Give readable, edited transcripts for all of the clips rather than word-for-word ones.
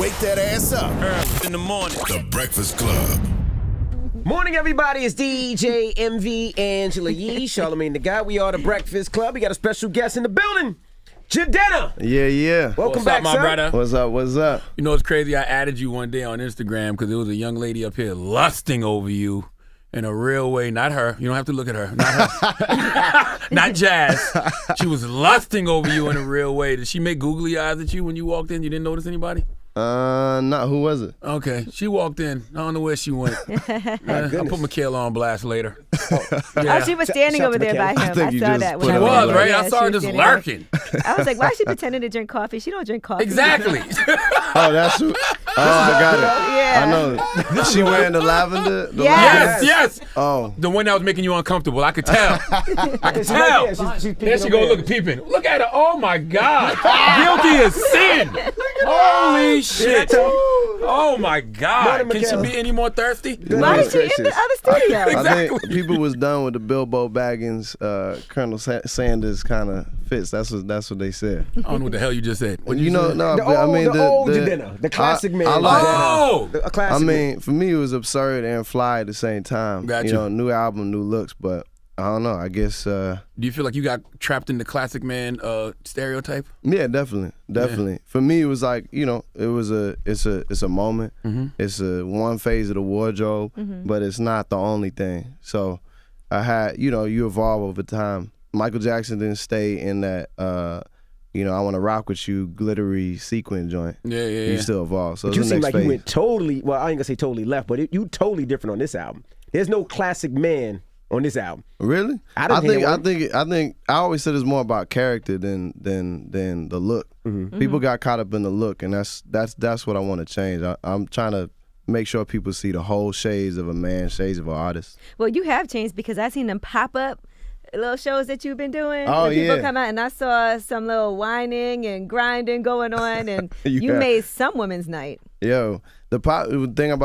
Wake that ass up. Early in the morning. The Breakfast Club. Morning, everybody. It's DJ MV Angela Yee, Charlamagne the Guy. We are the Breakfast Club. We got a special guest in the building, Jidenna. Yeah. Welcome What's back, up, my sir. brother? What's up? You know what's crazy? I added you one day on Instagram because there was a young lady up here lusting over you in a real way. Not her. You don't have to look at her. Not her. Not Jazz. She was lusting over you in a real way. Did she make googly eyes at you when you walked in? You didn't notice anybody? Not who was it? Okay. She walked in. I don't know where she went. I'll put Michaela on blast later. Oh, she was standing over there by him. I think you saw just that. put when her I on Was, in. right? Yeah, I saw she her was just standing there. lurking. I was like, why is she pretending to drink coffee? She don't drink coffee. Exactly. Oh, that's who. Oh, I got it. Yeah. I know. She wearing the lavender? The Yes. Yes. Oh. The one that was making you uncomfortable. I could tell. I could tell. She's There she go, look, peeping. Look at her. Oh, my God. Guilty as sin. Holy shit. Oh, my God. Morning, Can she Michaela. be any more thirsty? Why is she in the other studio? I think people was done with the Bilbo Baggins, Colonel Sanders kind of fits. That's what they said. I don't know what the hell you just said. What You know, say? no, The but I old, mean the old Jidenna, the classic man. I like Oh! A classic I man. mean, for me, it was absurd and fly at the same time. Gotcha. You know, new album, new looks, but I don't know. I guess, Do you feel like you got trapped in the classic man stereotype? yeah, definitely. For me, it was like, you know, it's a moment. Mm-hmm. It's a one phase of the wardrobe, but it's not the only thing. So I had, you know, you evolve over time. Michael Jackson didn't stay in that, you know, I want to rock with you glittery sequin joint. Yeah. You still evolve. So But it's you the seem next like phase. you went totally, well, I ain't gonna say totally left, but you totally different on this album. There's no classic man on this album. Really? I didn't hear one. I think I always said it's more about character than the look. People got caught up in the look, and that's what I want to change. I'm trying to make sure people see the whole shades of a man, shades of an artist. Well, you have changed because I seen them pop up little shows that you've been doing. Oh, when people yeah. come out, and I saw some little whining and grinding going on, and you Yeah. made some women's night. Yo, the thing I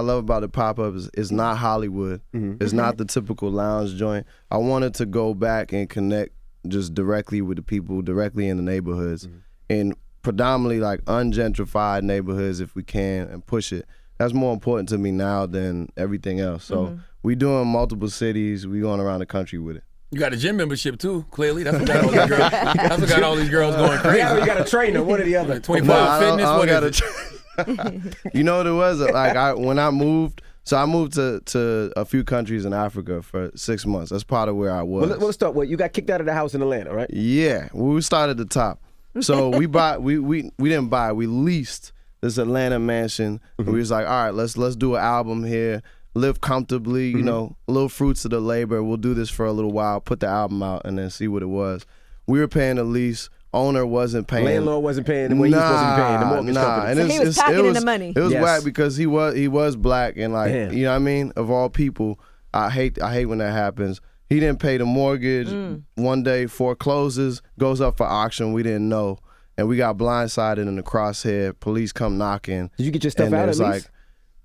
love about the pop-up is not Hollywood. It's not the typical lounge joint. I wanted to go back and connect just directly with the people, directly in the neighborhoods, and predominantly like ungentrified neighborhoods if we can, and push it. That's more important to me now than everything else. So we doing multiple cities. We going around the country with it. You got a gym membership too, clearly. That's what got all these girls. That's what got all these girls going crazy. You got a trainer, one or the other. 24 Fitness. I What don't is it? You know what it was? Like when I moved, so I moved to a few countries in Africa for 6 months. That's part of where I was. Well, let's start with, you got kicked out of the house in Atlanta, right? Yeah, we started at the top. So we didn't buy, we leased this Atlanta mansion. And we was like, all right, let's do an album here, live comfortably, you know, little fruits of the labor. We'll do this for a little while, put the album out, and then see what it was. We were paying the lease. Owner wasn't paying. Landlord wasn't paying the way he was supposed to be paying, the mortgage company. And So he was pocketing the money. It was Yes. whack because he was black and like, Damn. you know what I mean? Of all people, I hate when that happens. He didn't pay the mortgage. One day forecloses, goes up for auction. We didn't know. And we got blindsided in the crosshair. Police come knocking. Did you get your stuff and out there's at least? like,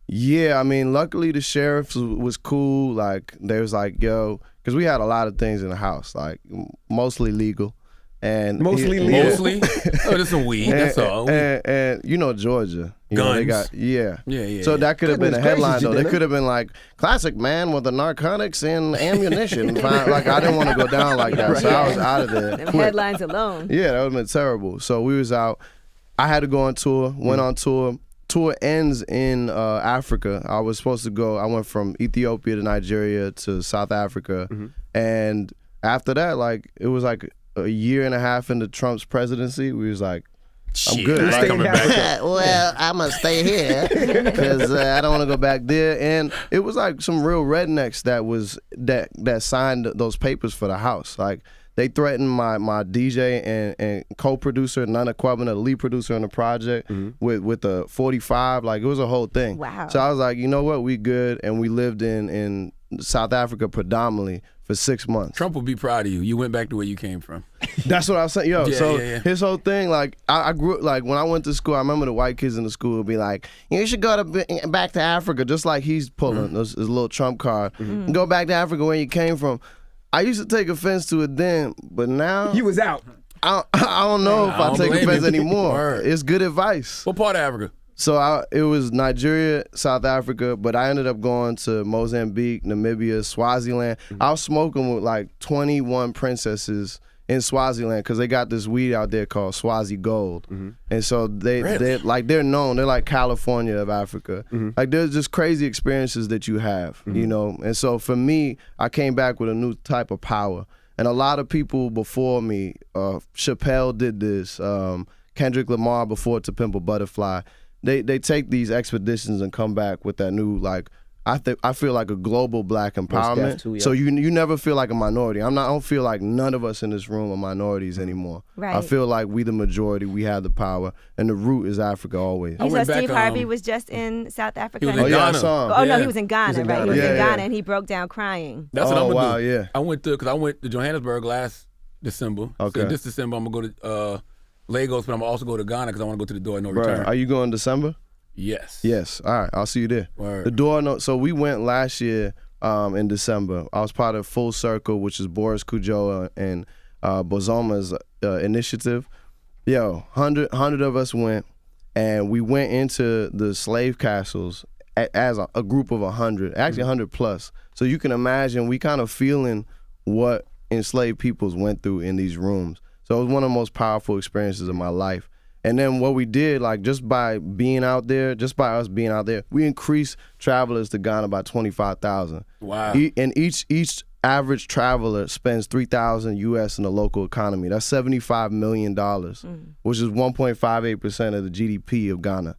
yeah, I mean, luckily the sheriff was cool. Like, they was like, yo, because we had a lot of things in the house, like mostly legal. And Mostly legal. Mostly. Oh, there's some weed. That's all. And you know Georgia, you know, they Guns. got yeah. Yeah. So that could have been a Goodness headline gracious, though. They Jidenna. could have been like classic man with the narcotics and ammunition. Like I didn't want to go down like that, so I was out of there. Them quick. headlines alone. Yeah, that would have been terrible. So we was out. I had to go on tour. Went on tour. Tour ends in Africa. I was supposed to go. I went from Ethiopia to Nigeria to South Africa, and after that, like it was like a year and a half into Trump's presidency. We was like, I'm Shit, good. I ain't Like, coming back. well, I'm gonna stay here because I don't want to go back there. And it was like some real rednecks that signed those papers for the house. Like they threatened my DJ and co-producer, Nana Kwabena, the lead producer on the project, with a 45. Like it was a whole thing. Wow. So I was like, you know what, we good. And we lived in South Africa predominantly for 6 months. Trump will be proud of you. You went back to where you came from. That's what I was saying. Yo, Yeah, so yeah. his whole thing, like, I grew up, like, when I went to school, I remember the white kids in the school would be like, you should go back to Africa, just like he's pulling his little Trump card. Go back to Africa where you came from. I used to take offense to it then, but now You was out. I don't know if I I don't take blame offense you. anymore. Word. It's good advice. What part of Africa? So it was Nigeria, South Africa, but I ended up going to Mozambique, Namibia, Swaziland. I was smoking with like 21 princesses in Swaziland because they got this weed out there called Swazi Gold, and so they're known. They're like California of Africa. Like there's just crazy experiences that you have, you know. And so for me, I came back with a new type of power. And a lot of people before me, Chappelle did this, Kendrick Lamar before To Pimp a Butterfly. They take these expeditions and come back with that new, like, I feel like a global black empowerment. Too, yeah. So you never feel like a minority. I don't feel like none of us in this room are minorities anymore. Right. I feel like we the majority, we have the power, and the root is Africa always. You saw went back, Steve Harvey was just in South Africa. He was in Oh yeah, I Ghana. saw him. Oh no, Yeah. he was in Ghana, in right? Ghana. He was Yeah, in yeah. Ghana and he broke down crying. That's what Oh, I'm gonna wow, do. yeah. I went to Johannesburg last December. Okay. So this December I'm gonna go to Lagos, but I'm gonna also go to Ghana because I want to go to the door no Bruh, return. are you going in December? Yes. Yes. All right. I'll see you there. Word. The door. So we went last year in December. I was part of Full Circle, which is Boris Kujo and Bozoma's initiative. Yo, 100 of us went, and we went into the slave castles as a group of 100, actually 100 plus. So you can imagine we kind of feeling what enslaved peoples went through in these rooms. So it was one of the most powerful experiences of my life. And then what we did, like just by us being out there, we increased travelers to Ghana by 25,000. Wow. And each average traveler spends $3,000 US in the local economy. That's $75 million, which is 1.58% of the GDP of Ghana.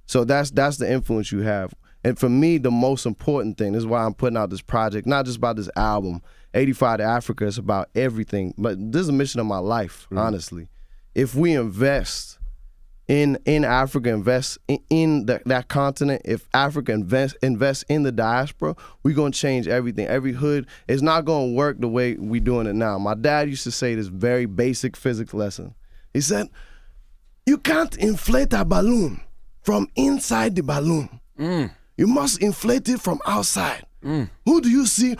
So that's the influence you have. And for me, the most important thing, this is why I'm putting out this project, not just about this album, 85 to Africa, it's about everything. But this is a mission of my life, honestly. If we invest in Africa, invest in that continent, if Africa invest in the diaspora, we're going to change everything. Every hood is not going to work the way we're doing it now. My dad used to say this very basic physics lesson. He said, you can't inflate a balloon from inside the balloon. You must inflate it from outside. Who do you see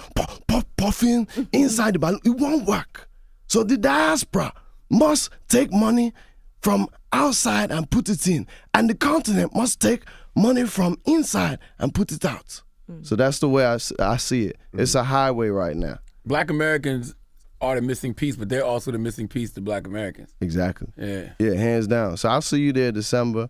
puffing inside the balloon? It won't work. So the diaspora must take money from outside and put it in. And the continent must take money from inside and put it out. So that's the way I see it. It's a highway right now. Black Americans are the missing piece, but they're also the missing piece to Black Americans. Exactly. Yeah. Yeah, hands down. So I'll see you there December.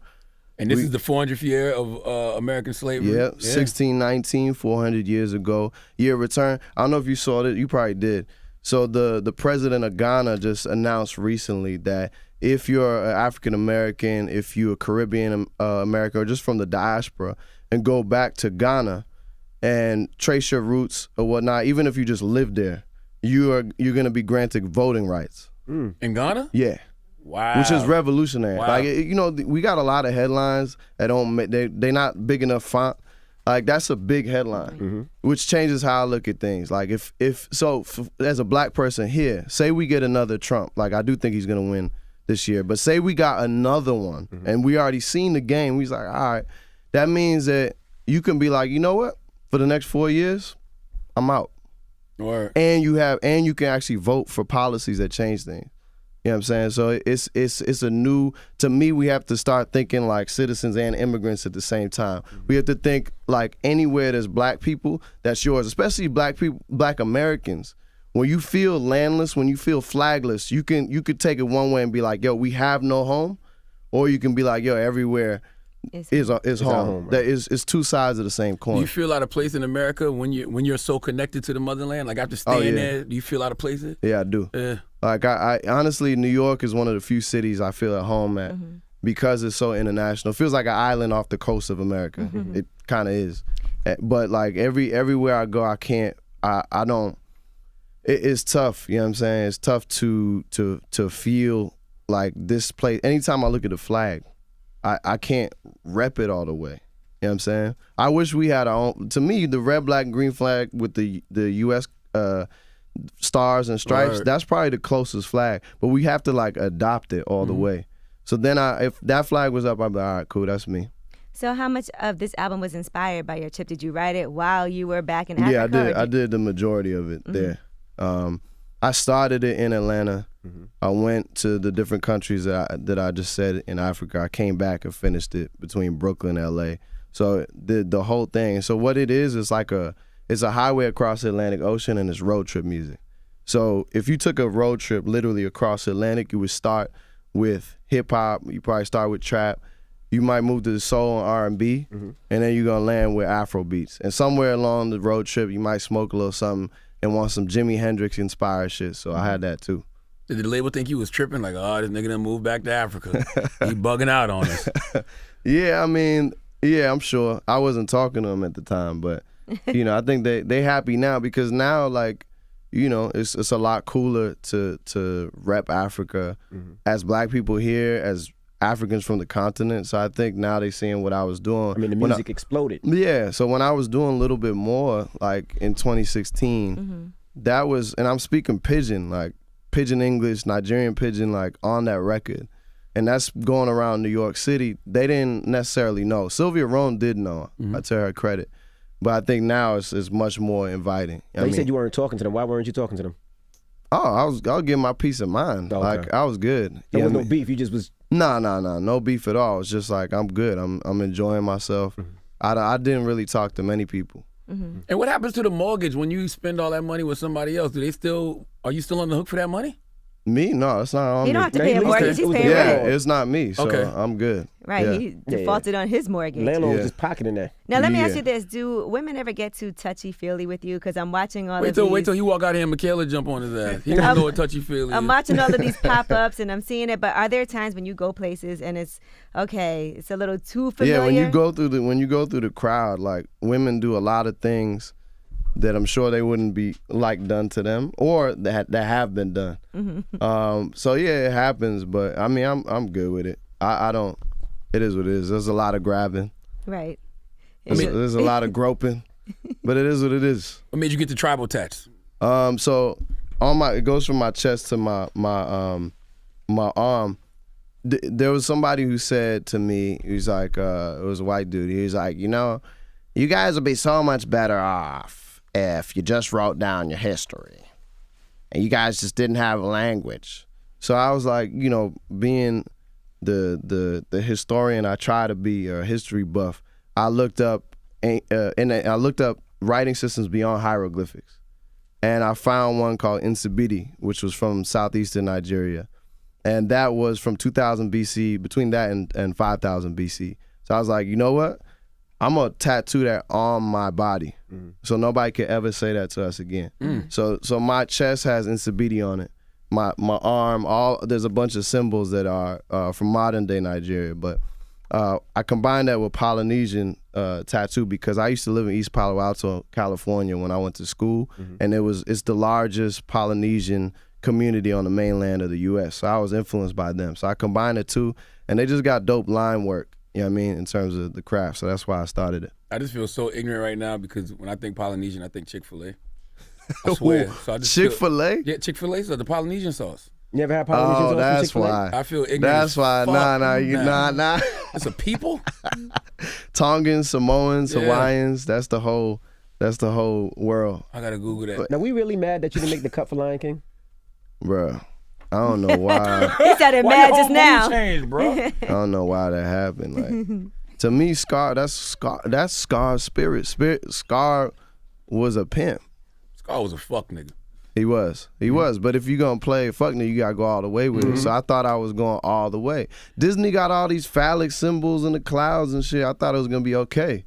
And this is the 400th year of American slavery. Yeah, 1619, 400 years ago. Year of return. I don't know if you saw it. You probably did. So the president of Ghana just announced recently that if you're an African American, if you're a Caribbean American, or just from the diaspora, and go back to Ghana and trace your roots or whatnot, even if you just live there, you're gonna be granted voting rights. In Ghana? Yeah. Wow. Which is revolutionary. Wow. Like, you know, we got a lot of headlines that they not big enough font. Like, that's a big headline, which changes how I look at things. Like, as a black person here, say we get another Trump. Like, I do think he's gonna win this year, but say we got another one, and we already seen the game. We like, all right, that means that you can be like, you know what? For the next 4 years, I'm out. Word. And you can actually vote for policies that change things. You know what I'm saying? So it's a new, to me, we have to start thinking like citizens and immigrants at the same time. We have to think like anywhere there's black people, that's yours, especially black people, black Americans. When you feel landless, when you feel flagless, you could take it one way and be like, yo, we have no home, or you can be like, yo, everywhere is home. Right? That is two sides of the same Do coin. you feel out of place in America when you're so connected to the motherland? Like after staying yeah. there, do you feel out of place? Yeah, I do. Yeah. Like I honestly, New York is one of the few cities I feel at home at because it's so international. It feels like an island off the coast of America. It kind of is. But like everywhere I go, I don't. It's tough. You know what I'm saying? It's tough to feel like this place. Anytime I look at the flag, I can't rep it all the way. You know what I'm saying? I wish we had our own. To me, the red, black, and green flag with the U.S. Stars and stripes, Word. that's probably the closest flag. But we have to like adopt it all the way. So then if that flag was up, I'd be like, all right, cool, that's me. So how much of this album was inspired by your trip? Did you write it while you were back in Africa? Yeah, I did. I did the majority of it there. I I started it in Atlanta. I went to the different countries that I just said in Africa. I came back and finished it between Brooklyn and LA. So the whole thing. So what it is like it's a highway across the Atlantic Ocean, and it's road trip music. So if you took a road trip literally across the Atlantic, you would start with hip hop. You probably start with trap. You might move to the soul and R&B, and then you're gonna land with Afro beats. And somewhere along the road trip, you might smoke a little something and want some Jimi Hendrix inspired shit. So I had that too. Did the label think you was tripping? Like, oh, this nigga done moved back to Africa. He bugging out on us. Yeah, I mean, yeah, I'm sure. I wasn't talking to them at the time, but I think they happy now because now, like, it's a lot cooler to rep Africa as Black people here, as Africans from the continent. So I think now they seeing what I was doing. I mean, the music exploded. Yeah, so when I was doing a little bit more, like in 2016, that was, and I'm speaking pidgin, like pidgin English, Nigerian pidgin, like on that record. And that's going around New York City. They didn't necessarily know. Sylvia Rhone did know, I tell her credit. But I think now it's much more inviting. You said you weren't talking to them. Why weren't you talking to them? Oh, I was getting my peace of mind. Oh, okay. Like, I was good. There was no beef. You just was... No beef at all. It's just like, I'm good. I'm enjoying myself. I didn't really talk to many people. And what happens to the mortgage when you spend all that money with somebody else? Are you still on the hook for that money? Me? No, it's not on me. You don't have to pay a mortgage. He's paying Yeah, rent. it's not me, so I'm good. Right, Yeah. he defaulted on his mortgage. Landlord was just pocketing that. Now, let me ask Yeah. you this. Do women ever get too touchy-feely with you? Because I'm watching all Wait of till these... he walk out here and Michaela jump on his ass. He don't know what touchy-feely I'm is. watching all of these pop-ups and I'm seeing it, but are there times when you go places and it's a little too familiar? Yeah, when you go through the crowd, like, women do a lot of things that I'm sure they wouldn't be like done to them or that have been done. So yeah, it happens, but I mean, I'm good with it. I don't. It is what it is. There's a lot of grabbing. Right. There's a lot of groping, but it is what it is. What made you get the tribal tats? So it goes from my chest to my arm. There was somebody who said to me, he's like, it was a white dude. He was like, you guys would be so much better off if you just wrote down your history and you guys just didn't have a language. So I was like, being the historian I try to be, or a history buff, I looked up writing systems beyond hieroglyphics, and I found one called Nsibidi, which was from southeastern Nigeria, and that was from 2000 BC, between that and 5000 BC. So I was like, you know what? I'm gonna tattoo that on my body, so nobody can ever say that to us again. So my chest has Nsibidi on it. My arm, there's a bunch of symbols that are from modern day Nigeria, but I combined that with Polynesian tattoo because I used to live in East Palo Alto, California when I went to school, and it's the largest Polynesian community on the mainland of the U.S. So I was influenced by them. So I combined the two, and they just got dope line work. You know what I mean, in terms of the craft. So that's why I started it. I just feel so ignorant right now because when I think Polynesian, I think Chick-fil-A. I swear. So I just Chick-fil-A? Yeah, Chick-fil-A, so the Polynesian sauce. You ever had Polynesian sauce from that's Chick-fil-A? why. I feel ignorant. That's as why. fuck. Nah. It's a people? Tongans, Samoans, Yeah. Hawaiians. That's the whole world, I gotta Google that. Now, we really mad that you didn't make the cut for Lion King? bruh. I don't know why. He said it Why mad your just whole mood now. changed, bro? I don't know why that happened. Like, to me, Scar's spirit. Scar was a pimp. Scar was a fuck nigga. He was. But if you're going to play fuck nigga, you got to go all the way with it. So I thought I was going all the way. Disney got all these phallic symbols in the clouds and shit. I thought it was going to be okay.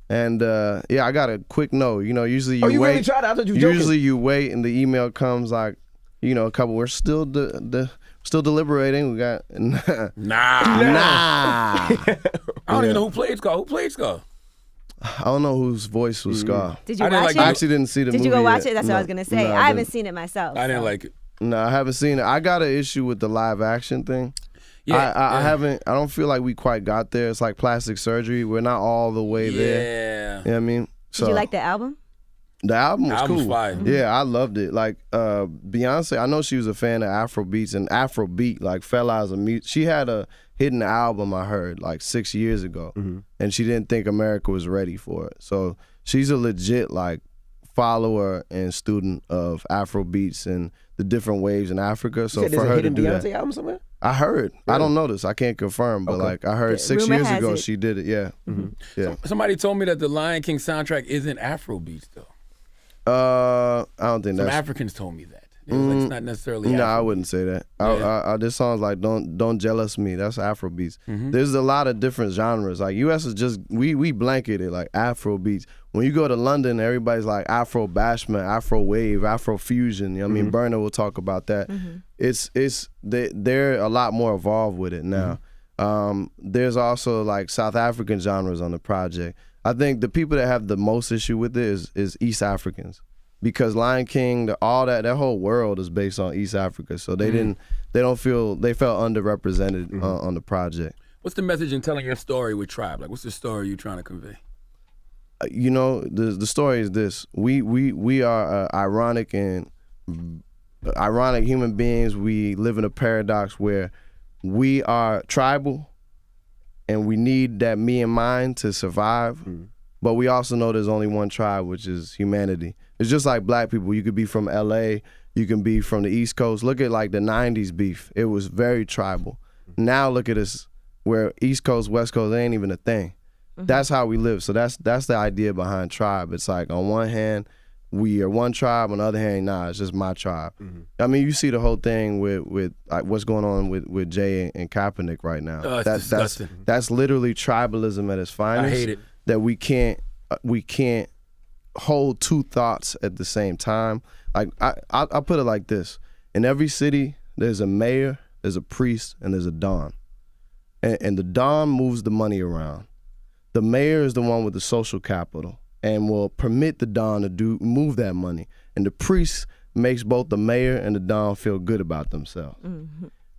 And yeah, I got a quick no. Usually you you wait. really tried? I thought you were joking. Usually you wait and the email comes like, a couple. We're still still deliberating. We got Nah. nah. I don't even know who played Scar. Who played Scar? I don't know whose voice was Scar. Did you I didn't watch like I it? actually didn't see the movie. Did you go watch yet. it? That's what I was going to say. No, I haven't seen it myself. I didn't so. like it. No, I haven't seen it. I got an issue with the live action thing. Yeah, I haven't. I don't feel like we quite got there. It's like plastic surgery. We're not all the way there. Yeah. You know what I mean? So Did you like the album? the album was Album's cool. fire. Yeah, I loved it. Like Beyonce, I know she was a fan of Afro beats, and Afrobeat like fell out of music. She had a hidden album I heard like 6 years ago, and she didn't think America was ready for it. So she's a legit like follower and student of Afro beats and the different waves in Africa. So You said for there's a her to hidden do Beyonce that, album somewhere? I heard. I don't know this. I can't confirm, but Okay. like I heard Yeah, 6 rumor years has ago it. she did it. Yeah, yeah. Somebody told me that the Lion King soundtrack isn't Afro beats though. I don't think Some that's. Africans told me that. It was like, it's not necessarily. No, I Afro wouldn't say that. Yeah. This song's like "Don't Jealous Me." That's Afro beats. There's a lot of different genres. Like US is just we blanket it like Afro beats. When you go to London, everybody's like Afro bashment, Afro wave, Afro fusion. You know what I mean? Burner will talk about that. They're a lot more involved with it now. There's also like South African genres on the project. I think the people that have the most issue with it is East Africans. Because Lion King, all that whole world is based on East Africa, so they felt underrepresented on the project. What's the message in telling your story with Tribe? Like, what's the story you're trying to convey? You know, the story is this: we are ironic human beings. We live in a paradox where we are tribal, and we need that me and mine to survive. But we also know there's only one tribe, which is humanity. It's just like black people. You could be from LA, you can be from the East Coast. Look at like the 90s beef. It was very tribal. Now look at us, where East Coast, West Coast ain't even a thing. That's how we live. So that's the idea behind Tribe. It's like on one hand, we are one tribe. On the other hand, nah, it's just my tribe. I mean, you see the whole thing with like, what's going on with Jay and Kaepernick right now. It's disgusting. That's literally tribalism at its finest. I hate it. That we can't hold two thoughts at the same time. Like I'll put it like this: in every city, there's a mayor, there's a priest, and there's a don. And the don moves the money around. The mayor is the one with the social capital and will permit the don to move that money. And the priest makes both the mayor and the don feel good about themselves.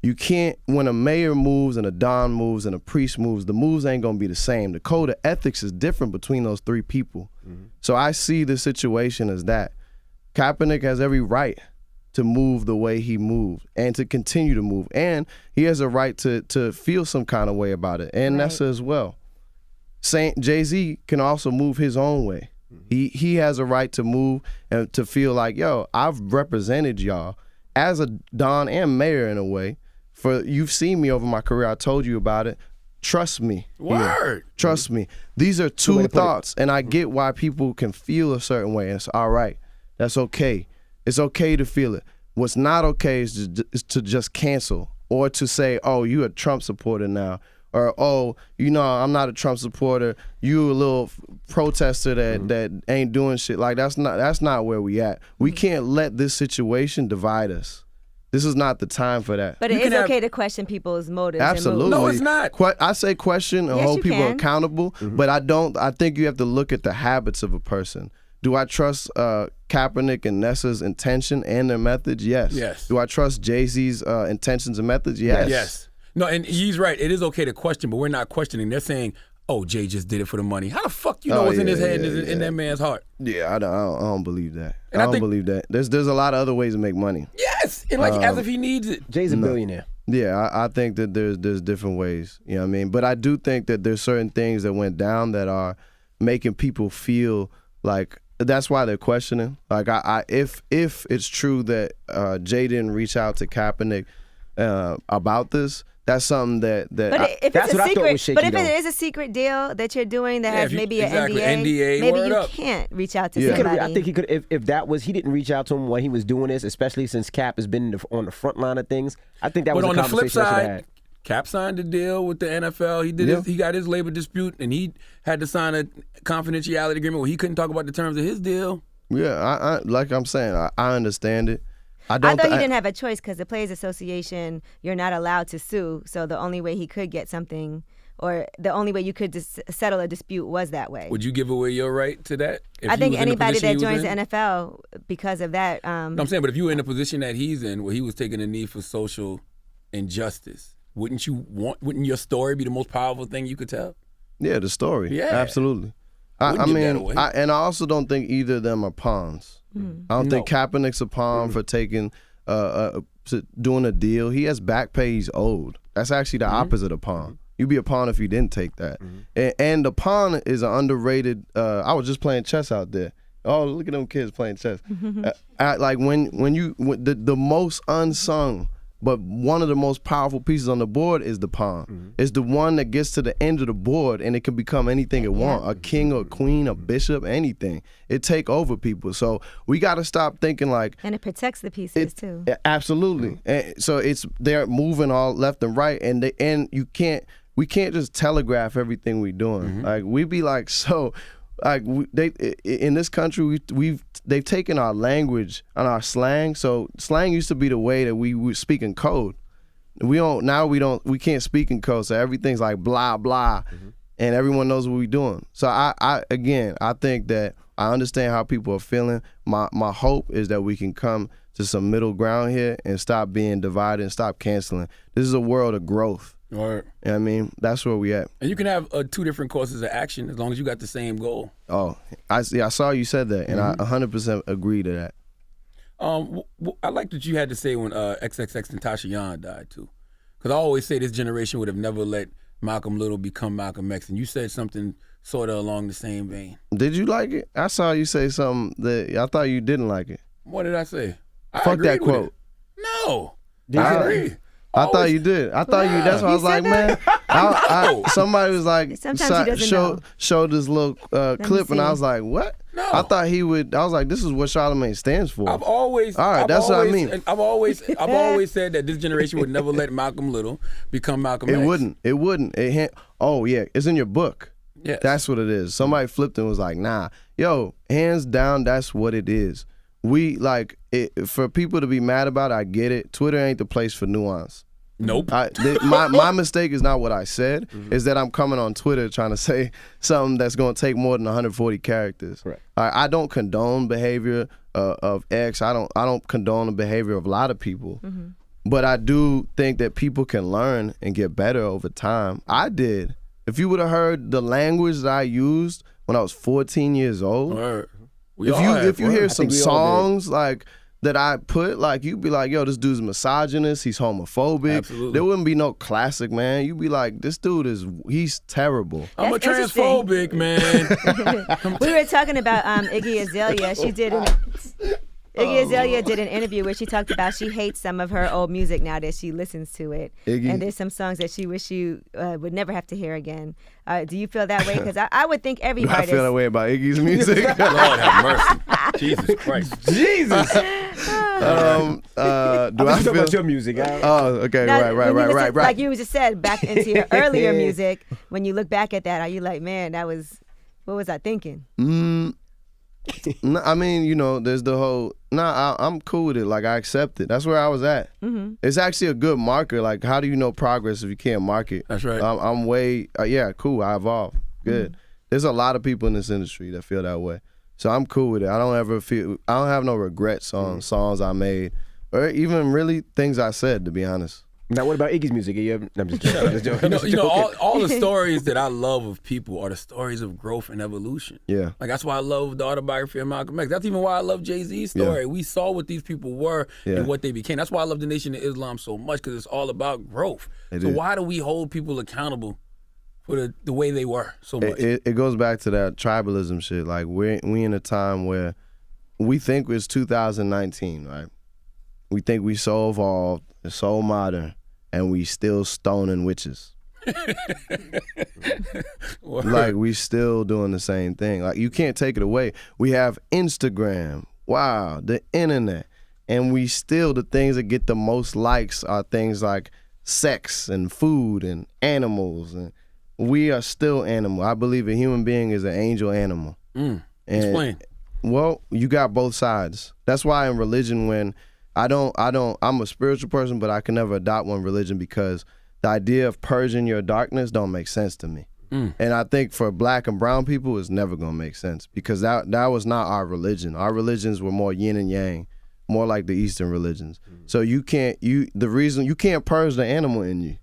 You can't, when a mayor moves and a don moves and a priest moves, the moves ain't gonna be the same. The code of ethics is different between those three people. So I see the situation as that. Kaepernick has every right to move the way he moved and to continue to move. And he has a right to feel some kind of way about it. And Nessa as well. Jay-Z can also move his own way. He has a right to move and to feel like, yo, I've represented y'all as a don and mayor in a way. You've seen me over my career. I told you about it. Trust me. Word. Trust me. These are two thoughts, and I get why people can feel a certain way. And it's all right. That's okay. It's okay to feel it. What's not okay is to just cancel or to say, oh, you a Trump supporter now. Or, oh, you know, I'm not a Trump supporter. You a little protester that ain't doing shit. Like, that's not where we at. We can't let this situation divide us. This is not the time for that. But it is okay to question people's motives. Absolutely. And moves. No, it's not. I say question and Yes, hold you people can. accountable, but I think you have to look at the habits of a person. Do I trust Kaepernick and Nessa's intention and their methods? Yes. Yes. Do I trust Jay-Z's intentions and methods? Yes. Yes. No, and he's right. It is okay to question, but we're not questioning. They're saying, oh, Jay just did it for the money. How the fuck you know what's in his head and in that man's heart? Yeah, I don't believe that. And I I don't think- believe that. There's a lot of other ways to make money. Yes. And like as if he needs it. Jay's a billionaire. Yeah, I think that there's different ways. You know what I mean? But I do think that there's certain things that went down that are making people feel like that's why they're questioning. Like if it's true that Jay didn't reach out to Kaepernick about this, that's something that But if That's it's what a I thought was secret, shaky, but if though. it is a secret deal that you're doing that Yeah, has if you- maybe exactly, an NDA, NDA, maybe word you up. can't reach out to Yeah. somebody. I think he could if he didn't reach out to him while he was doing this, especially since Cap has been on the front line of things. I think that But was on a the flip conversation I should have side, had. Cap signed a deal with the NFL. He did. He got his labor dispute, and he had to sign a confidentiality agreement where he couldn't talk about the terms of his deal. Yeah, I like I'm saying, I understand it. I I don't. thought he didn't have a choice because the Players Association, you're not allowed to sue. So the only way he could get something, or the only way you could settle a dispute was that way. Would you give away your right to that? If I you think was in the anybody position that he was joins the in? NFL because of that. No, I'm saying, but if you were in the position that he's in, where he was taking a knee for social injustice, wouldn't your story be the most powerful thing you could tell? Yeah, the story. Yeah. Absolutely. Wouldn't I give that mean, away. and I also don't think either of them are pawns. I don't think Kaepernick's a pawn for taking, doing a deal. He has back pay he's owed. That's actually the opposite of pawn. You'd be a pawn if you didn't take that. And the pawn is an underrated. I was just playing chess out there. Oh, look at them kids playing chess. Like the most unsung, but one of the most powerful pieces on the board is the pawn. It's the one that gets to the end of the board and it can become anything it wants. A king or a queen, a bishop, anything. It take over people. So we got to stop thinking like. And it protects the pieces too. Absolutely. And so they're moving all left and right, and we can't just telegraph everything we doing. Like we be like so. Like they in this country, they've taken our language and our slang. So slang used to be the way that we would speak in code. We can't speak in code. So everything's like blah blah, and everyone knows what we're doing. So I think that I understand how people are feeling. My hope is that we can come to some middle ground here and stop being divided and stop canceling. This is a world of growth. All right. You know what I mean? That's where we at. And you can have two different courses of action as long as you got the same goal. Oh, I saw you said that, and I 100% agree to that. I like that you had to say when XXX and Tasha Yon died too, because I always say this generation would have never let Malcolm Little become Malcolm X, and you said something sort of along the same vein. Did you like it? I saw you say something that I thought you didn't like it. What did I say? Fuck that quote. No, I agree. I thought you did. I thought you. That's why I was like, man. Somebody was like, Sometimes he doesn't showed this little clip, and I was like, what? No. I thought he would. I was like, this is what Charlamagne stands for. I've always. All right, that's what I mean. I've always said that this generation would never let Malcolm Little become Malcolm X. It wouldn't. Oh yeah, it's in your book. Yes. That's what it is. Somebody flipped and was like, nah, yo, hands down, that's what it is. We like it, for people to be mad about it, I get it. Twitter ain't the place for nuance. Nope. My mistake is not what I said. Is that I'm coming on Twitter trying to say something that's going to take more than 140 characters. Right. I don't condone behavior of X. I don't condone the behavior of a lot of people. But I do think that people can learn and get better over time. I did. If you would have heard the language that I used when I was 14 years old, if you hear some songs like that I put, like, you'd be like, yo, this dude's misogynist, he's homophobic. Absolutely. There wouldn't be no classic, man. You'd be like, this dude he's terrible. I'm a That's transphobic, man. We were talking about Iggy Azalea. Iggy Azalea did an interview where she talked about she hates some of her old music now that she listens to it. Iggy. And there's some songs that she wish you would never have to hear again. Do you feel that way? Because I would think every Do I artist... feel that way about Iggy's music? Lord have mercy. Jesus Christ. Jesus. Do I'm I talking feel? about your music. Oh, okay, Now, when you listen, right. Like you just said, back into your earlier music, when you look back at that, are you like, man, what was I thinking? No, I mean, you know, there's the whole. I'm cool with it. Like, I accept it. That's where I was at. It's actually a good marker. Like, how do you know progress if you can't mark it? That's right. I'm way. Yeah, cool. I evolved. Good. There's a lot of people in this industry that feel that way. So I'm cool with it. I don't have no regrets on songs I made, or even really things I said. To be honest. Now, what about Iggy's music? I'm just joking. You know, all the stories that I love of people are the stories of growth and evolution. Yeah. Like, that's why I love the autobiography of Malcolm X. That's even why I love Jay-Z's story. We saw what these people were and what they became. That's why I love the Nation of Islam so much, because it's all about growth. Why do we hold people accountable for the way they were so much? It goes back to that tribalism shit. Like, we in a time where we think it's 2019, right? We think we so evolved and so modern, and we still stoning witches. Like, we still doing the same thing. Like, you can't take it away. We have Instagram, wow, the internet, and we still, the things that get the most likes are things like sex and food and animals, and we are still animal. I believe a human being is an angel animal. Explain. Well, you got both sides. That's why in religion, when I'm a spiritual person, but I can never adopt one religion, because the idea of purging your darkness don't make sense to me. And I think for black and brown people, it's never gonna make sense, because that was not our religion. Our religions were more yin and yang, more like the Eastern religions. So you can't purge the animal in you.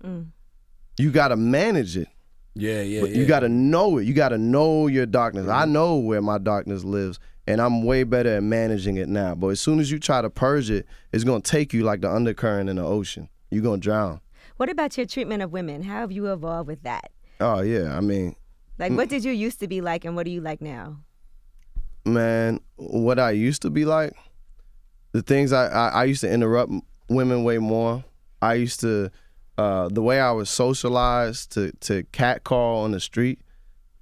You gotta manage it. Yeah. You gotta know it. You gotta know your darkness. I know where my darkness lives, and I'm way better at managing it now. But as soon as you try to purge it, it's gonna take you like the undercurrent in the ocean. You're gonna drown. What about your treatment of women? How have you evolved with that? Oh yeah, I mean, Like, what did you used to be like, and what are you like now? Man, what I used to be like, the things I used to interrupt women way more. I used to, the way I was socialized to catcall on the street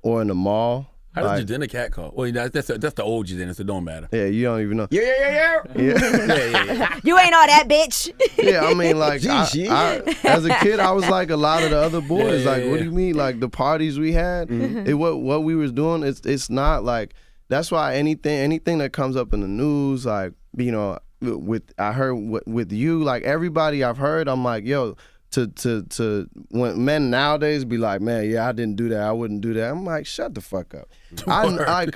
or in the mall. How does Jidenna catcall? Well, that's the old Jidenna, so it don't matter. Yeah, you don't even know. Yeah. Yeah. You ain't all that, bitch. Yeah, I mean, like, I, as a kid, I was like a lot of the other boys. Yeah, Like, what do you mean? Like, the parties we had, what we was doing, it's not like, that's why anything that comes up in the news, like, you know, I heard with you, like, everybody I've heard, I'm like, yo, to when men nowadays be like, man, yeah, I didn't do that, I wouldn't do that. I'm like, shut the fuck up.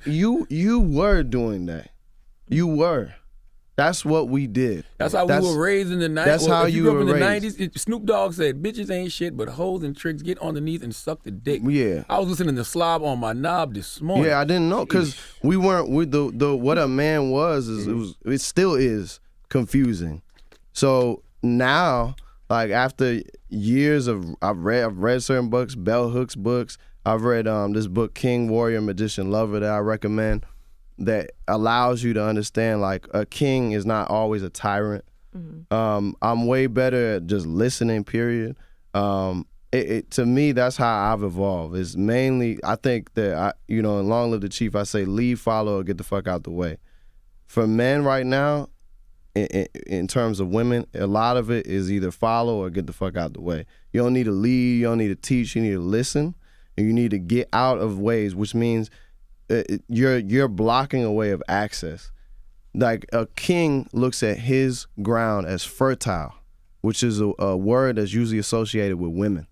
You were doing that. You were. That's what we did. That's how we were raised in the 90s. That's how you grew up were in the raised. 90s. Snoop Dogg said, bitches ain't shit, but hoes and tricks get on the knees and suck the dick. Yeah. I was listening to Slob on my knob this morning. Yeah, I didn't know, because we weren't with the what a man was it still is confusing. So now, like, after years of I've read certain books, Bell Hooks books. I've read this book, King, Warrior, Magician, Lover, that I recommend, that allows you to understand, like, a king is not always a tyrant. I'm way better at just listening, period. To me, that's how I've evolved. It's mainly, I think that, in Long Live the Chief, I say lead, follow, or get the fuck out the way. For men right now, in terms of women, a lot of it is either follow or get the fuck out the way. You don't need to lead, you don't need to teach, you need to listen, and you need to get out of ways, which means you're blocking a way of access. Like, a king looks at his ground as fertile, which is a word that's usually associated with women.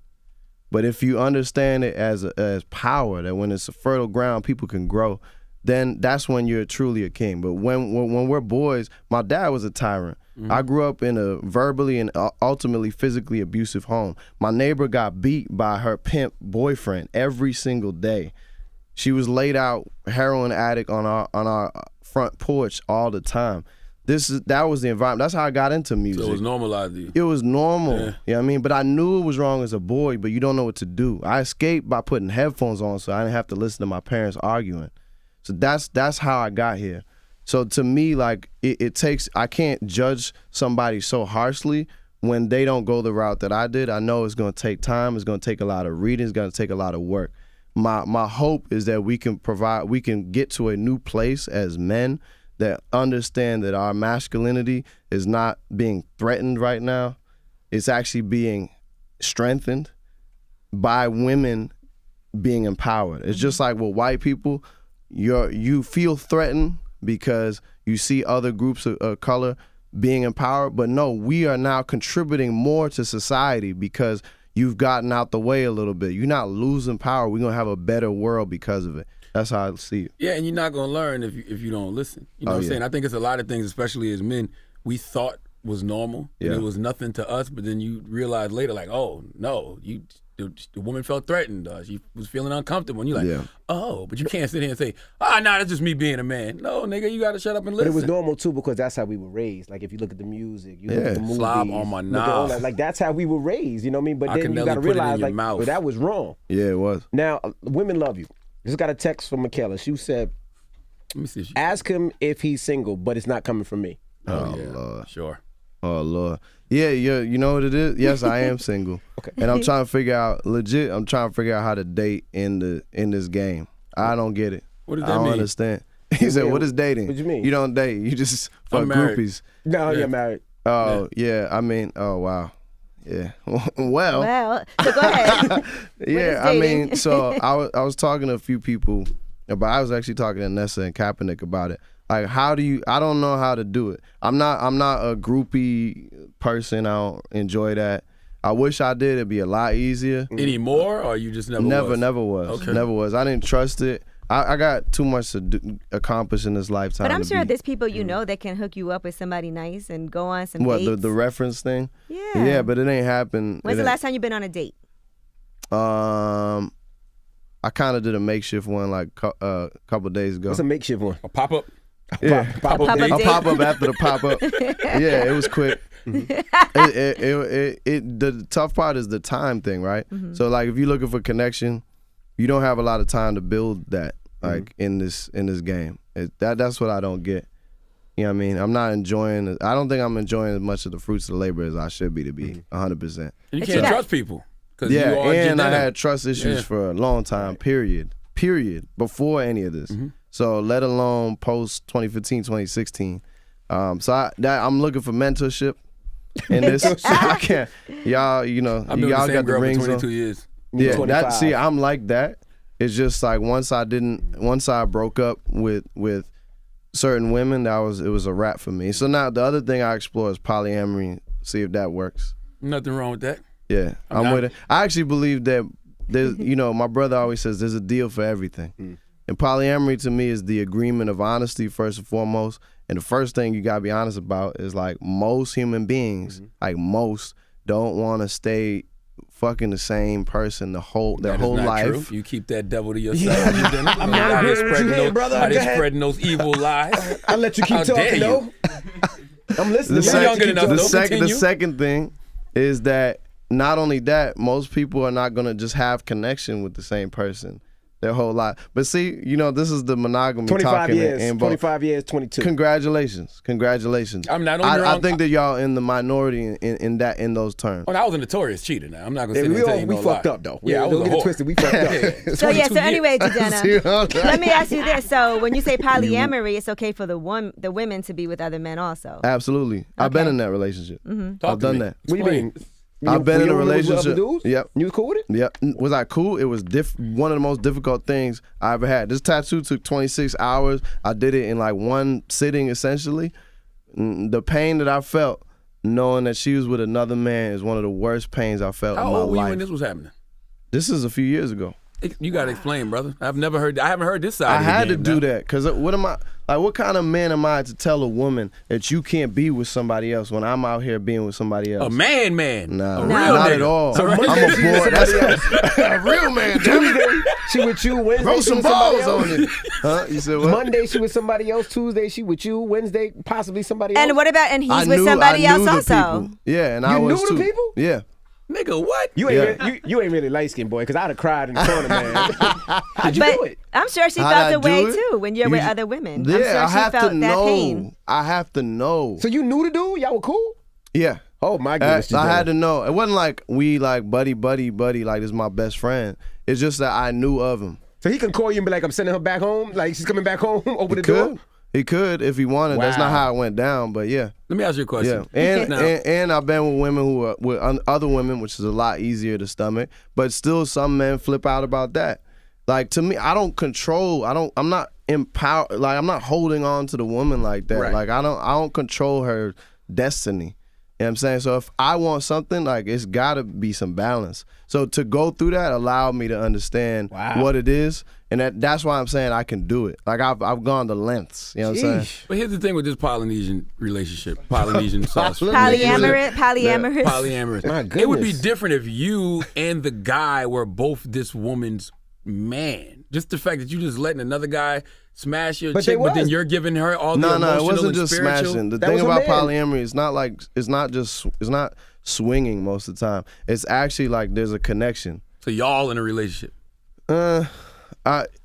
But if you understand it as power, that when it's a fertile ground, people can grow, then that's when you're truly a king. But when we're boys, my dad was a tyrant. I grew up in a verbally and ultimately physically abusive home. My neighbor got beat by her pimp boyfriend every single day. She was laid out, heroin addict on our front porch all the time. That was the environment. That's how I got into music. So it was normalized to you. It was normal. Yeah. You know what I mean? But I knew it was wrong as a boy, but you don't know what to do. I escaped by putting headphones on so I didn't have to listen to my parents arguing. So that's how I got here. So to me, like, it takes, I can't judge somebody so harshly when they don't go the route that I did. I know it's going to take time. It's going to take a lot of reading. It's going to take a lot of work. My hope is that we can get to a new place as men that understand that our masculinity is not being threatened right now. It's actually being strengthened by women being empowered. It's just like with white people, you feel threatened because you see other groups of color being empowered, but no, we are now contributing more to society because you've gotten out the way a little bit. You're not losing power. We're going to have a better world because of it. That's how I see it. Yeah, and you're not going to learn if you don't listen. You know what I'm saying? I think it's a lot of things, especially as men, we thought was normal. Yeah. And it was nothing to us, but then you realize later, like, oh, no, the woman felt threatened. She was feeling uncomfortable. And you're like, oh, but you can't sit here and say, that's just me being a man. No, nigga, you got to shut up and listen. But it was normal, too, because that's how we were raised. Like, if you look at the music, you look at the movies. Slob on my look at all knob. that. Like, that's how we were raised, you know what I mean? But then you got to put it in realize, your like, mouth. well, that was wrong. Yeah, it was. Now, women love you. Just got a text from Michaela. She said, Let me see. ask him if he's single, but it's not coming from me. Oh, yeah. Lord. Sure. Oh, Lord. Yeah, you know what it is? Yes, I am single. Okay. And I'm trying to figure out, how to date in this game. I don't get it. What does that I don't mean? understand. He said, what is dating? What do you mean? You don't date. You just fuck I'm married. groupies. No, you're married. Oh, yeah. I mean, oh, wow. Yeah. Well, So go ahead. yeah, What I is mean, dating? so I was talking to a few people, but I was actually talking to Nessa and Kaepernick about it. Like, I don't know how to do it. I'm not a groupie person. I don't enjoy that. I wish I did. It'd be a lot easier. Anymore, or you just never was? Never was. Okay. Never was. I didn't trust it. I got too much to accomplish in this lifetime. But I'm to sure be- there's people you know that can hook you up with somebody nice and go on some What, dates. the reference thing? Yeah. Yeah, but it ain't happened. When's the last time you've been on a date? I kind of did a makeshift one like a couple days ago. What's a makeshift one? A pop-up? Yeah. Pop-up pop-up date? A date? pop up after the pop up. Yeah, it was quick. The tough part is the time thing, right? So like if you're looking for connection, you don't have a lot of time to build that. like in this game. That's what I don't get. You know what I mean? I'm not enjoying it. I don't think I'm enjoying as much of the fruits of the labor as I should be, to be 100%. And you can't trust people. Yeah, you are and I Jidenna. had trust issues for a long time, period, before any of this. So let alone post 2015, 2016. So I'm looking for mentorship in this. So I can't. Y'all, you know, I've been y'all with the same got the girl rings for 22 on. years. Yeah, 25. I'm like that. It's just like once I broke up with certain women, it was a wrap for me. So now the other thing I explore is polyamory, see if that works. Nothing wrong with that. Yeah, I'm with it. I actually believe that there's, you know, my brother always says there's a deal for everything. And polyamory to me is the agreement of honesty first and foremost. And the first thing you gotta be honest about is like most human beings, like most, don't want to stay fucking the same person their whole That is not life. true. You keep that devil to yourself. I'm not agreeing with you there, brother. How they Go ahead. spreading those evil lies. I'll let you keep How dare talking, you. though. I'm listening. You're younger than us, the though. second Continue. thing is that not only that, most people are not gonna just have connection with the same person their whole life. But see, you know, this is the monogamy 25 talking. years. And 25 years, 22. Congratulations. I'm not only I wrong. think that y'all in the minority in those terms. Oh, I was a notorious cheater. Now I'm not gonna Yeah, sit there and tell you we no fucked lie. up, though. Yeah, I was don't a get it whore. twisted. We fucked up. So 22 yeah. So years. anyway, See Jidenna, what I'm saying? let me ask you this. So when you say polyamory, it's okay for the women to be with other men also. Absolutely. I've been in that relationship. Talk I've to done me. that. What do you mean? I've been in a Were you with other relationship. dudes? Yep. You was cool with it? Yep. Was I cool? It was one of the most difficult things I ever had. This tattoo took 26 hours. I did it in like one sitting, essentially. The pain that I felt knowing that she was with another man is one of the worst pains I felt How in my old were you life. when this was happening? This is a few years ago. You gotta explain, brother. I haven't heard this side. I of the had to game do now. that because what kind of man am I to tell a woman that you can't be with somebody else when I'm out here being with somebody else? A man. Nah, A real not nigga. at all. So I'm Monday a she with boy. somebody A real man. Damn it. Tuesday, she with you. Wednesday, Throw she some with somebody balls else. on it. Huh? You said what? Monday, she with somebody else. Tuesday, she with you. Wednesday, possibly somebody else. And what about I he's with knew- somebody I knew else the also? people. Yeah, and You I was knew the too. people? Yeah. Nigga, what? You ain't Yeah. you ain't really light skinned, boy, because I'd have cried in the corner, man. How'd you But do it? I'm sure she How'd felt I the way do it? too when you're You with ju- other women. Yeah, I'm sure I she have felt to that know. pain. I have to know. So you knew the dude? Y'all were cool? Yeah. Oh my goodness. I had Jidenna. to know. It wasn't like we like buddy, like this is my best friend. It's just that I knew of him. So he can call you and be like, I'm sending her back home? Like she's coming back home? Open the door? He could if he wanted. That's not Wow. how it went down, but yeah. Let me ask you a Yeah, question. and, Now- and I've been with women who are with other women, which is a lot easier to stomach. But still, some men flip out about that. Like to me, I don't control. I'm not empowered. Like I'm not holding on to the woman like that. Right. Like I don't control her destiny. You know what I'm saying? So if I want something, like it's gotta be some balance. So to go through that allowed me to understand what it is. And that's why I'm saying I can do it. Like I've gone to lengths. You know what I'm saying? Sheesh. But here's the thing with this Polynesian relationship, Polynesian sauce. Polyamorous. Polyamorous. My It would be goodness. different if you and the guy were both this woman's man. Just the fact that you just letting another guy smash your But chick, they but then was. you're giving her all the No, emotional it wasn't and just spiritual. smashing. The That thing was a about man. polyamory is it's not swinging most of the time. It's actually like there's a connection. So y'all in a relationship.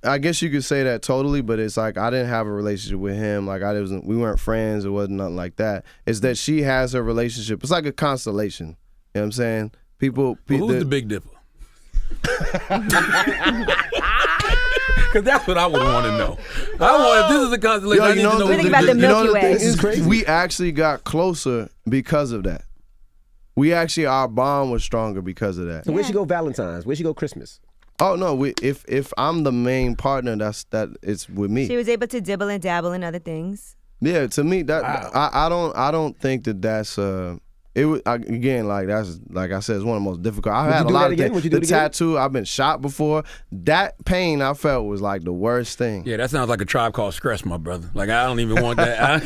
I guess you could say that totally, but it's like I didn't have a relationship with him. Like we weren't friends. It wasn't nothing like that. It's that she has her relationship. It's like a constellation. You know what I'm saying? Well, who's the Big Dipper? Because that's what I would want to know. I want, if this is a constellation, I need to know We who's think about the Big Dipper. Milky Way. thing This is crazy. We actually got closer because of that. Our bond was stronger because of that. So where'd she go Valentine's? Where'd she go Christmas? Oh no, if I'm the main partner, it's with me. She was able to dibble and dabble in other things. Yeah, to me that I don't think that's again, like that's like I said, it's one of the most difficult. I've Would had you a do lot that of again? things. Would you do The it again? tattoo, I've been shot before. That pain I felt was like the worst thing. Yeah, that sounds like a Tribe Called Stress, my brother. Like I don't even want that. I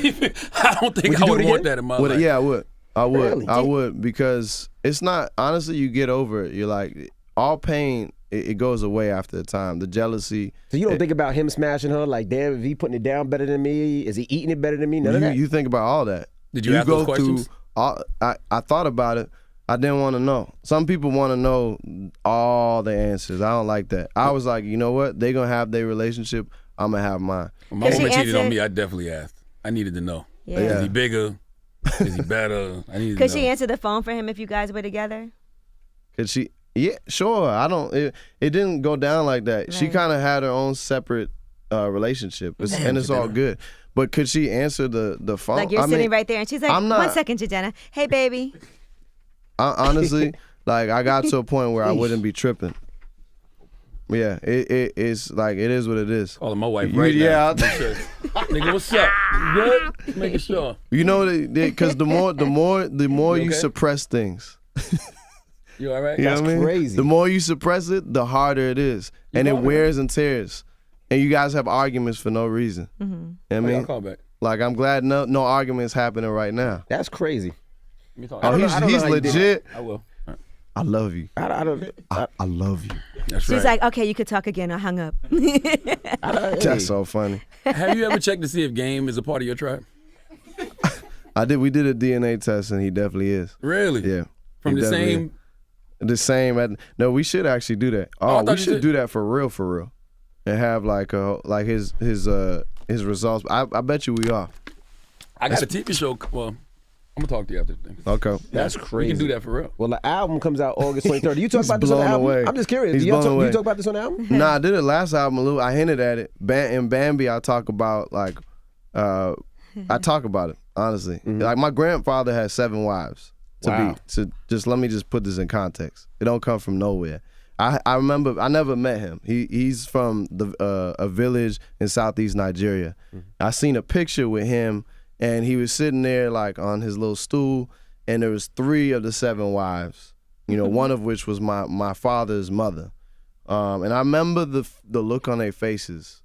don't think Would you I do would it want again? that in my Would- life. yeah, I would. Really? I would because it's not honestly. You get over it. You're like all pain. It goes away after a time. The jealousy. So you don't think about him smashing her like, damn, if he putting it down better than me? Is he eating it better than me? None of that? You think about all that. Did you ask those questions? I thought about it. I didn't want to know. Some people want to know all the answers. I don't like that. I was like, you know what? They're going to have their relationship. I'm gonna have mine. When my Did she woman cheated on answer- me, I definitely asked. I needed to know. Yeah. Is he bigger? Is he better? I needed to Could know. she answer the phone for him if you guys were together? Could she? Yeah, sure. I don't. It didn't go down like that. She Right. kind of had her own separate relationship, and it's all good. But could she answer the phone? Like you're I sitting mean, right there and she's like, I'm not- 1 second, Jidenna. Hey, baby. honestly, like I got to a point where I wouldn't be tripping. Yeah, it's like it is what it is. Calling my wife right Yeah. now. Make sure. Nigga, what's up? You good? Just making sure. You know, because the more you okay? suppress things. You all right? You know That's what I mean? crazy. The more you suppress it, the harder it is, and it call her? wears and tears, and you guys have arguments for no reason. You know what I I'll mean? call back. Like I'm glad no arguments happening right now. That's crazy. Let me talk. Oh, don't know- he's I don't know how you did legit. I will. I love you. I don't. I love you. That's She's right. like, okay, you could talk again. I hung up. That's so funny. Have you ever checked to see if Game is a part of your tribe? We did a DNA test and he definitely is. Really? Yeah. From He the definitely same. is. The same. No, we should actually do that. I Oh, thought we you should said- do that for real, and have like his results. I bet you we are. I got a TV show. Well, I'm gonna talk to you after the thing. Okay. That's We crazy. can do that for real. Well, the album comes out August 23rd. Do you talk He's about this on the blown album? away. I'm just curious. He's Do you blown away. talk about this on the album? Nah, I did it last album a little. I hinted at it. In Bambi, I talk about like, I talk about it honestly. Like my grandfather had 7 wives. Wow. Let me just put this in context. It don't come from nowhere. I remember I never met him. He's from a village in southeast Nigeria. I seen a picture with him, and he was sitting there like on his little stool, and there was 3 of the 7 wives. You know, one of which was my father's mother. And I remember the look on their faces,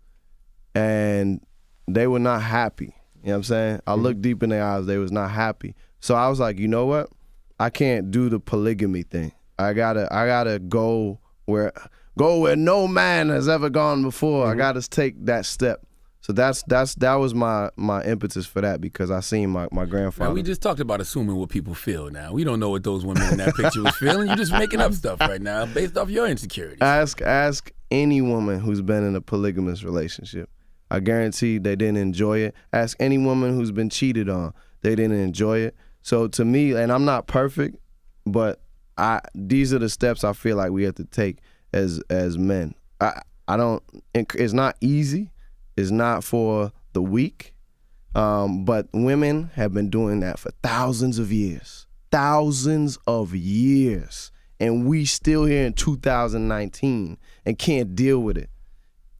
and they were not happy. You know what I'm saying? I looked deep in their eyes. They was not happy. So I was like, you know what? I can't do the polygamy thing. I gotta go where no man has ever gone before. I gotta take that step. So that was my impetus for that, because I seen my grandfather. Now, we just talked about assuming what people feel now. We don't know what those women in that picture was feeling. You're just making up stuff right now based off your insecurities. Ask any woman who's been in a polygamous relationship. I guarantee they didn't enjoy it. Ask any woman who's been cheated on. They didn't enjoy it. So to me, and I'm not perfect, but these are the steps I feel like we have to take as men. It's not easy. It's not for the weak. But women have been doing that for thousands of years. And we still here in 2019 and can't deal with it.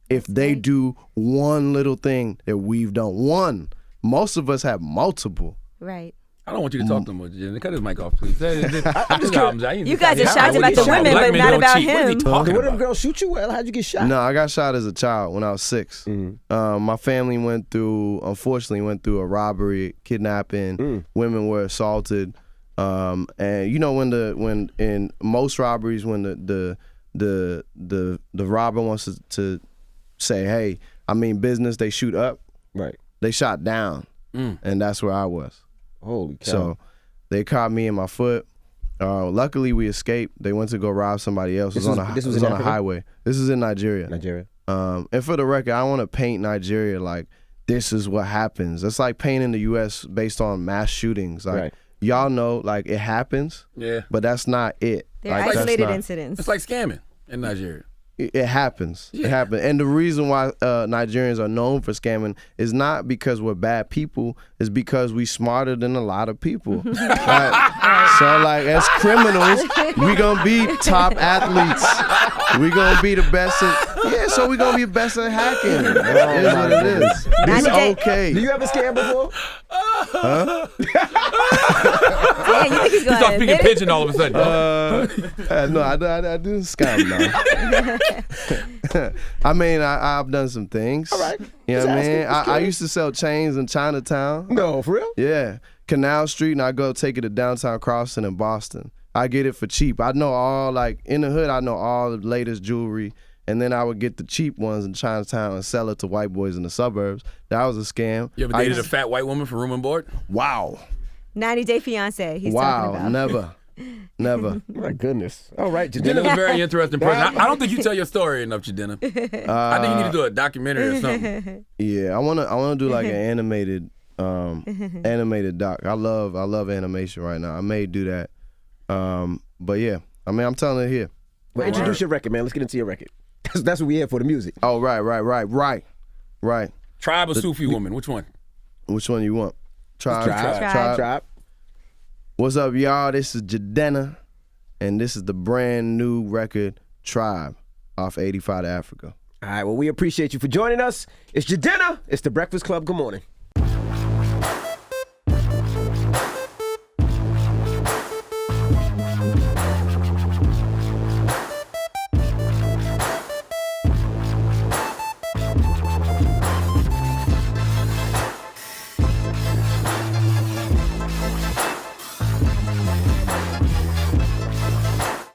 If they do one little thing that we've done. One. Most of us have multiple. Right. I don't want you to talk too much, Jidenna. Cut his mic off, please. You guys are shocked about the women, but not about him. What is he talking What if about? girls shoot you? Well, how'd you get shot? No, I got shot as a child when I was 6. My family unfortunately went through a robbery, kidnapping. Women were assaulted, and you know when in most robberies, when the robber wants to say, hey, I mean business, they shoot up. Right. They shot down, and that's where I was. Holy cow. So they caught me in my foot. Luckily, we escaped. They went to go rob somebody else. This It was was in on a Africa? highway. This is in Nigeria. Nigeria. And for the record, I want to paint Nigeria like this is what happens. It's like painting the U.S. based on mass shootings. Like Right. y'all know, like it happens. Yeah. But that's not it. They're Like, that's isolated not- incidents. It's like scamming in Nigeria. It happens. It happens. And the reason why Nigerians are known for scamming is not because we're bad people. It's because we smarter than a lot of people. Right? So, like, as criminals, we going to be top athletes. We going to be the best so we going to be the best at hacking. It is what it is. It's okay. Do you ever scam before? Damn, you think he's He starts going speaking to pigeon all of a sudden. No, I didn't scam though. I mean, I've done some things. All right. You know Just what I asking. mean? Just I used to sell chains in Chinatown. No, for real? Yeah. Canal Street, and I go take it to downtown Crossing in Boston. I get it for cheap. I know all, like, in the hood, I know all the latest jewelry. And then I would get the cheap ones in Chinatown and sell it to white boys in the suburbs. That was a scam. You ever dated a fat white woman for room and board? Wow. 90 Day Fiance. He's Wow. talking about. Never. Never. My goodness. All right, Jidenna's a Jidenna. very interesting person. I don't think you tell your story enough, Jidenna. I think you need to do a documentary or something. Yeah, I wanna do like an animated doc. I love animation right now. I may do that. But yeah, I mean, I'm telling it here. Well, introduce your record, man. Let's get into your record. That's what we have for the music. Oh, right. Tribe or Sufi Woman? Which one? Which one you want? Tribe. Tribe. What's up, y'all? This is Jidenna, and this is the brand new record, Tribe, off 85 to Africa. All right, well, we appreciate you for joining us. It's Jidenna. It's the Breakfast Club. Good morning.